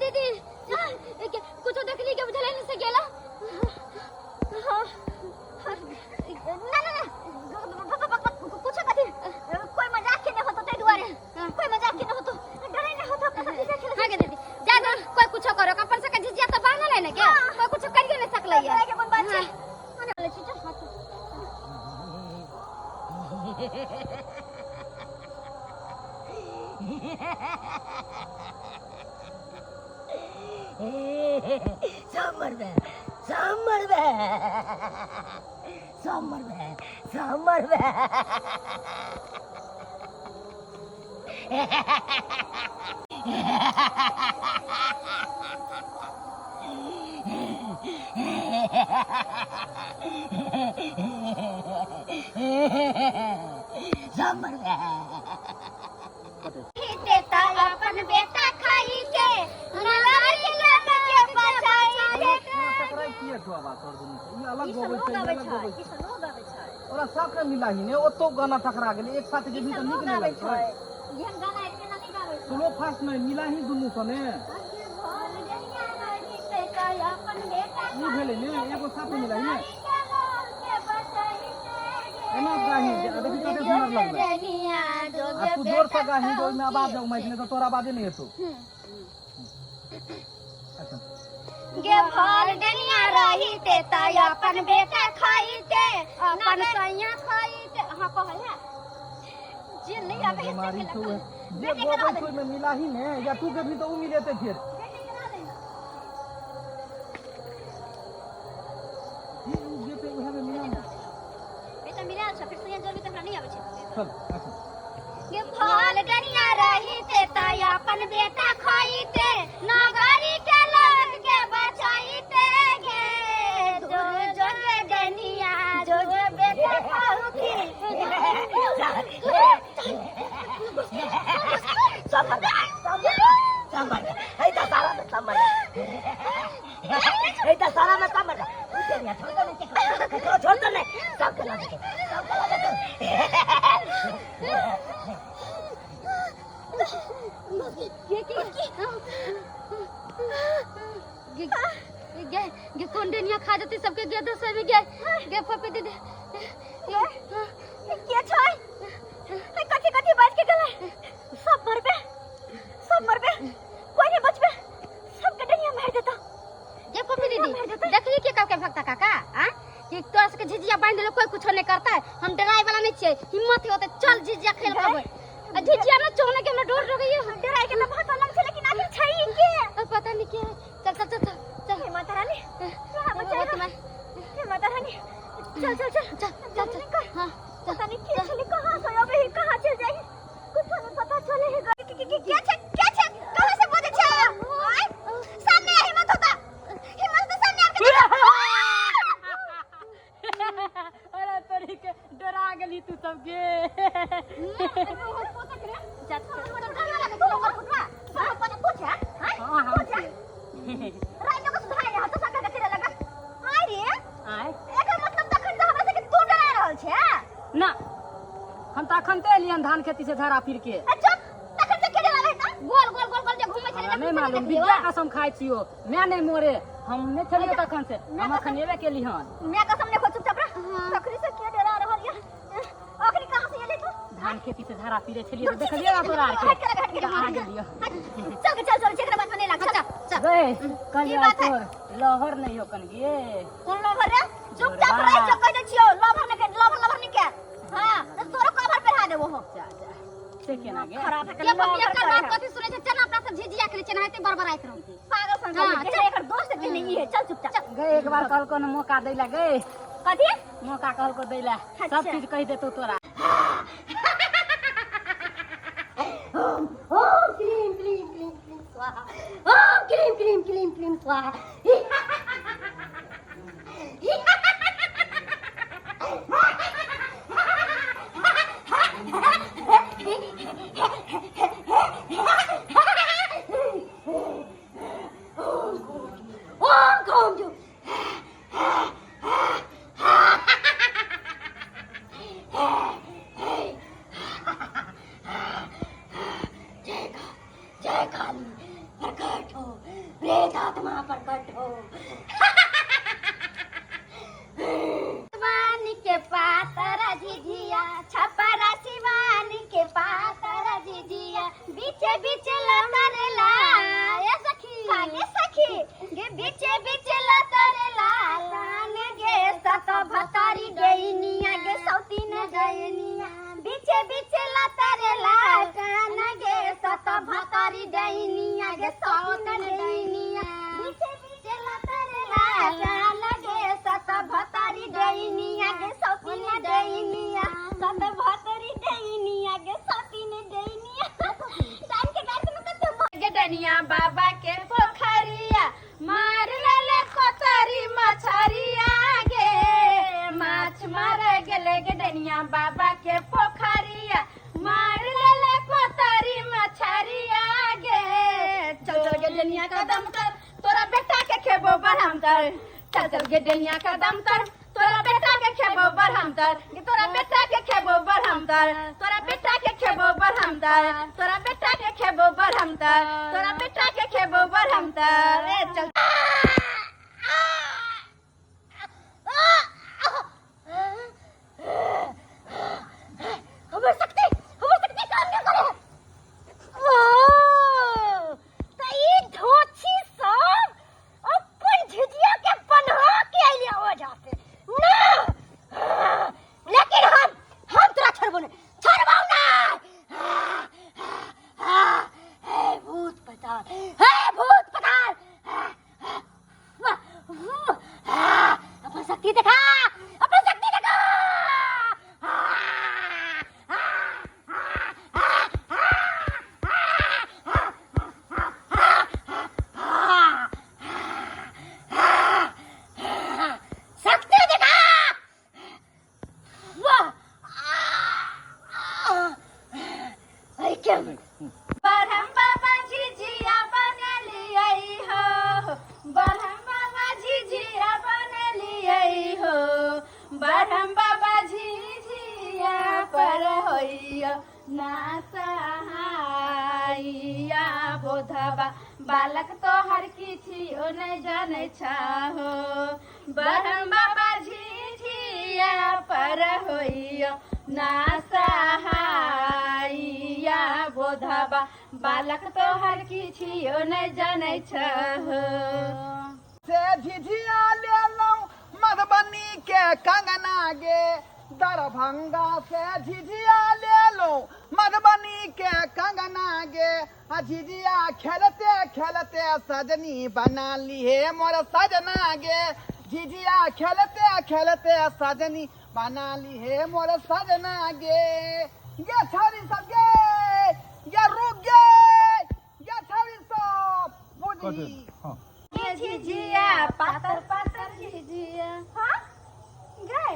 दीदी कुछ देख ली के बुझले नहीं से गेला हां ना ना कुछ कथी कोई मजाक के नहीं होतो ते दुआरे कोई मजाक के नहीं होतो डरे नहीं होतो पता नहीं खेल हां के दीदी जा दो कोई कुछ करो अपन से झिझिया तो बांधल है ना के कोई कुछ करियो नहीं सकलै है के कोन बात छै माने वाले छी हाथ समर में देता अपन बेटा खाई के नगारी लेके बचाई के टकराई किए तो बात और दुनी ई अलग गोबै छै अलग गोबै छै किसनो गाबै छै ओरा साफ न मिलाही ने ओतो गाना टकरा गेलै एक साथ के भीतर निक नहीं लगै छै ये गाना एते नहीं गाबै छै स्लो फास्ट में मिलाही दुनू सने अपन बेटा ई भेलै ने एगो साथ मिलाही ने एना गाही देखि कते सुंदर लगलै आ तू जोर से गाही जो में आवाज जाऊ मैं तो तोरा आवाज नहीं हेतौ अच्छा गे भर डनिया रही ते ताय अपन बेटा खाई ते अपन सैया खाई ते हां कहल है जे नहीं आवे है बीमारी छौ जे गोबै छौ में मिलाही ने या तू के भी तो उ मिलेते फिर ये पे उहे में मिला ना बेटा मिला अच्छा फिर सैया जो भी तक नहीं आवे छै चल अच्छा गे भर डनिया रही ते ताय अपन बेटा खाई ते नगारी के लोग के बचाई ते गे जो जो के डनिया जो जो बेटा खाऊकी समर ऐता सारा में समर तेरिया छोड़ दो नहीं सब के लगे गे कौन डनिया खा जाती सबके गे दस में गे पपी दीदी के छै कथी कथी बाज के गले सब मरबे कोई नहीं बचबे सबके डनिया मार देता ये पपी दीदी देखली के काके भक्ता काका हां कि तोरा के झिझिया बांध ले कोई कुछ नहीं करता है हम डराई वाला नहीं छिए हिम्मत होते चल झिझिया खेल पाबे झिझिया ना चोने के हमरा डर लगइए डराई के ना भात अलग छै लेकिन आखिर छै के पता नहीं के चल हे माता रानी हे माता रानी चल हां पता नहीं के चली कहां से अबे कहां चल जाई कुछ नहीं पता चले है क्या छै कहां से बोले छै सामने हिम्मत होता हिम्मत तो सामने आके अरे तोरी के डरा गेली तू सब गे ना हम त अखन ते एलियन धान खेती से झरा फिर के नहीं मालूम बिया कसम खाई छियो मैं नहीं मोरे हम नहीं चलिए तखन से हम अखन एबे केली हन मैं कसम ने चुपचाप रह तखरी से के डरा रहल या आखिरी कहां से एले तू धान खेती से झरा फिरे छलिए तो देखलिए ना तोरा के आ गेलियो चल जेकरा बात में नहीं लाग चल गए कलिया तोर लहर नहीं हो कन गे कौन लवर रे चुपचाप रह जो कह दे छियो लवर नहीं के हां तो तोरो कवर पे देबो हो जा से केना गे खराब है के पपिया कर बात कथि सुनै छै चल अपना सब झिझिया खेले छै नाते बरबराइत रहू पागल सन के एकर दोस्त के नहीं है चल चुपचाप गए एक बार कल को मौका दैला गए कथि मौका कल को दैला सब चीज कह देतो तोरा ओम क्लीम स्वाहा ओम क्लीम स्वाहा आत्मा प्रकट हो। शिवानी के पातर झिझिया छपरा शिवानी के पातर झिझिया बीचे बीचे लतरेला ए सखी आगे सखी गे बीचे बीचे लतरेला लाने गे सत भतारी गईनिया गे सौती न गईनिया बीचे बीचे लतरेला कान गे सत भतारी गईनिया गे सौती न गईनिया बीचे बीचे लतरेला कान गे सत भतारी गईनिया गे सौती न गईनिया सत भतारी गईनिया गे सौती न गईनिया जान के गाय सुनो तो गडनिया बाबा के पोखरिया मार ले कोतरी मछरिया गे माछ मार गेले गडनिया बाबा के पोखरिया मार ले कोतरी मछरिया गे चल चल गडनिया कदम कर तोरा बेटा के खेबो बढ़म कर चल चल गडनिया कदम कर तोरा बेटा के खेबो बढ़म कर तोरा बेटा के खेबो बढ़म कर तोरा बेटा के खेबो बढ़म कर तोरा बेटा के खेबो बढ़म कर तोरा बेटा के खेबो बढ़म कर ए चल हमर शक्ति काम न करे ओ तई धोची सब अपन झिझिया के पन्हा के आइले हो जाते ना लेकिन हम तोरा छोड़बो ना हे भूत पताल अपन शक्ति देखा बरहम बाबा झिझिया बनली आई हो बरहम बाबा झिझिया बनली हो बरहम बाबा झिझिया पर होइयो ना सहाइया बोधबा बालक तो हर किछियो नहीं जाने छाहो बरहम बाबा झिझिया पर होइयो ना सहाइया बोधबा बालक तो हर किछियो नहीं जाने छहो से झिझिया ले लो मधुबनी के कंगना गे दरभंगा से झिझिया ले लो मधुबनी के कंगना गे झिझिया खेलते खेलते सजनी बना ली है मोर सजना गे झिझिया खेलते खेलते सजनी बना ली है मोर सजना गे ये छारी सब गे ये रुक गे ये छारी सब बुझी ये झिझिया पातर पातर झिझिया हां गाय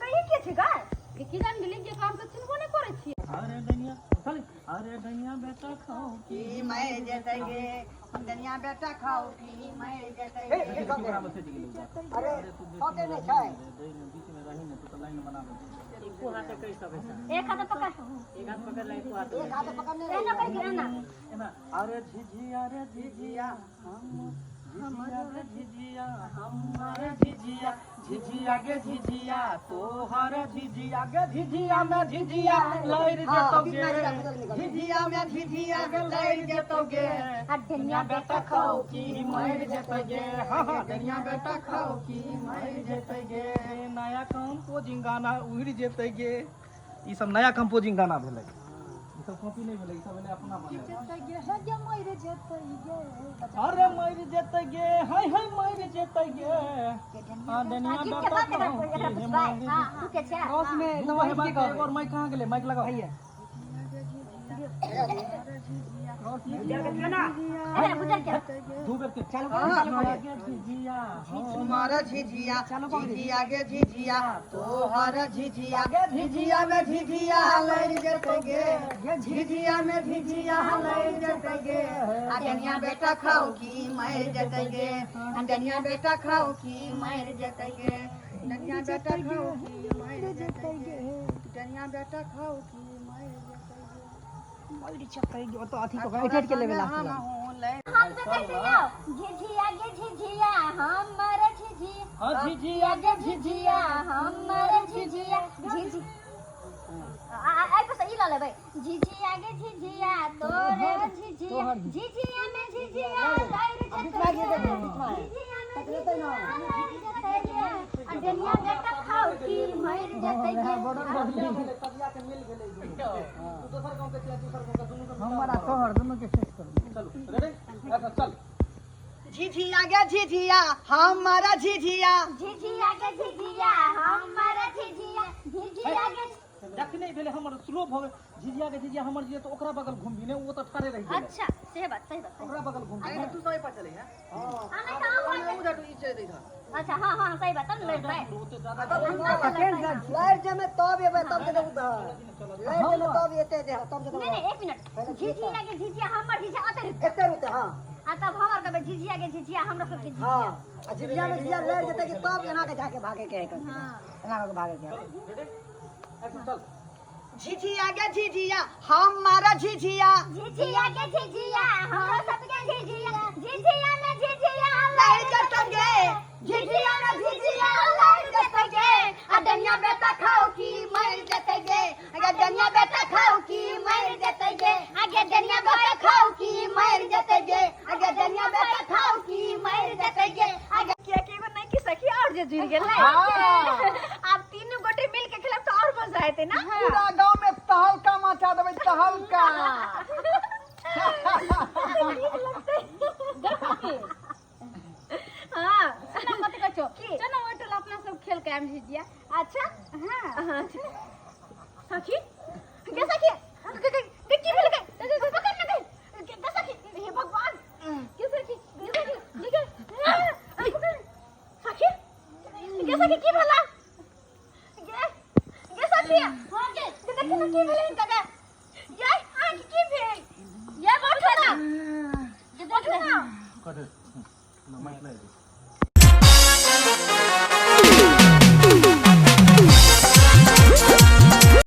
गई के छ गाय की जान गेली के काम तो चिन्हो नहीं करे छी अरे डनिया बेटा खाओ की मैं जतै गे डनिया बेटा खाओ की मैं जतै गे अरे होते नहीं छै बीच में रही न तो लाइन बना दे एको हाथ से कई सब एक हाथ पकड़ एक हाथ पकड़ ले एको हाथ एक हाथ पकड़ने ए ना कर गिरा ना अरे झिझिया हमारे झिझिया हमारे झिझिया झिझिया गे झिझिया तोहर झिझिया गे झिझिया में झिझिया लैर जेतोगे झिझिया में झिझिया गे लैर जेतोगे डनिया बेटा खाओ की मर जेतोगे हां डनिया बेटा खाओ की मर जेतोगे नया कंपोजिंग गाना उड़ जेतोगे ई सब नया कंपोजिंग गाना भेलै ई सब कॉपी नहीं भेलै ई सब ने अपना अरे मर जेतोगे हाय हाय मर जेतोगे हां डनिया बेटा हां तू के छ बॉस में तो है बात और माइक कहां गेलै माइक लगाओ भैया अरे बुझल के दू बेर के चल झिझिया हमारा झिझिया झिझिया गे झिझिया तोहर झिझिया गे झिझिया में झिझिया लैर जेतोगे झिझिया में झिझिया लैर जेतोगे डनिया बेटा खाओ की मर जेतोगे डनिया बेटा खाओ की मर जेतोगे डनिया बेटा खाओ की मर जेतोगे डनिया बेटा खाओ की मर जेतोगे मर जेतोगे तो अथी को एडिट के लेवल हम कैसे जाओ झिझिया गे झिझिया हमर झिझिया हाँ झिझिया गे झिझिया हमर झिझिया झिझी आई पर सही ला लेबै झिझिया गे झिझिया तोरे झिझिया झिझिया में झिझिया लाइर झिझिया में झिझिया दुनिया बेटा खाओ की मर जतै हमारा तोहर दोनों के शेष कर झिझिया गे झिझिया हमारा झिझिया झिझिया के झिझिया हमर झिझिया झिझिया के देख नहीं भेले हमर स्लो भ झिझिया के झिझिया हमर जे तो ओकरा बगल घूमबी ने वो तो ठाड़े रह गेल अच्छा सही बात ओकरा बगल घूमबी अरे तू सही पर चले है हमें काम उधर तू इचे दे था अच्छा हां हां सही बात हम लड़ रहे ओते ज्यादा लाइट जे में तब ये तब जे उधर लाइट जे में तब ये दे तब जे नहीं एक मिनट झिझिया के झिझिया हमर झिझिया अते एते रुते हां आ तब हमर के झिझिया के झिझिया हमरा के झिझिया हां झिझिया में झिझिया लाइट जते कि तब एना के जाके भागे के है हां एना के भागे के चल झिझिया गे झिझिया हमारा झिझिया झिझिया के झिझिया हम सबके झिझिया झिझिया में झिझिया लाइट जतगे झिझिया में झिझिया लाइट जतगे आ दुनिया बेटा खाओ की मर जतगे अगर दुनिया बेटा खाओ की मर जतगे आगे दुनिया बेटा खाओ की मर जतगे आगे दुनिया बेटा खाओ की मर जतगे आगे के एगो नहीं की सखी और जे जुड़ गेल है आप तीनों गोटे मिल के खेलब तो और मजा आते ना पूरा गांव में तहलका मचा देबै तहलका हां ना मत कचो चलो होटल अपना सब खेल के आम झिझिया अच्छा हां सखी के सखी की मिल गए पकड़ ना गए के सखी हे भगवान के सखी निकल सखी के सखी की भला के सखी हां के देखी ना की भेल इनका ये आंख की भेल ये बैठो ना ये बैठो ना करे माइक ले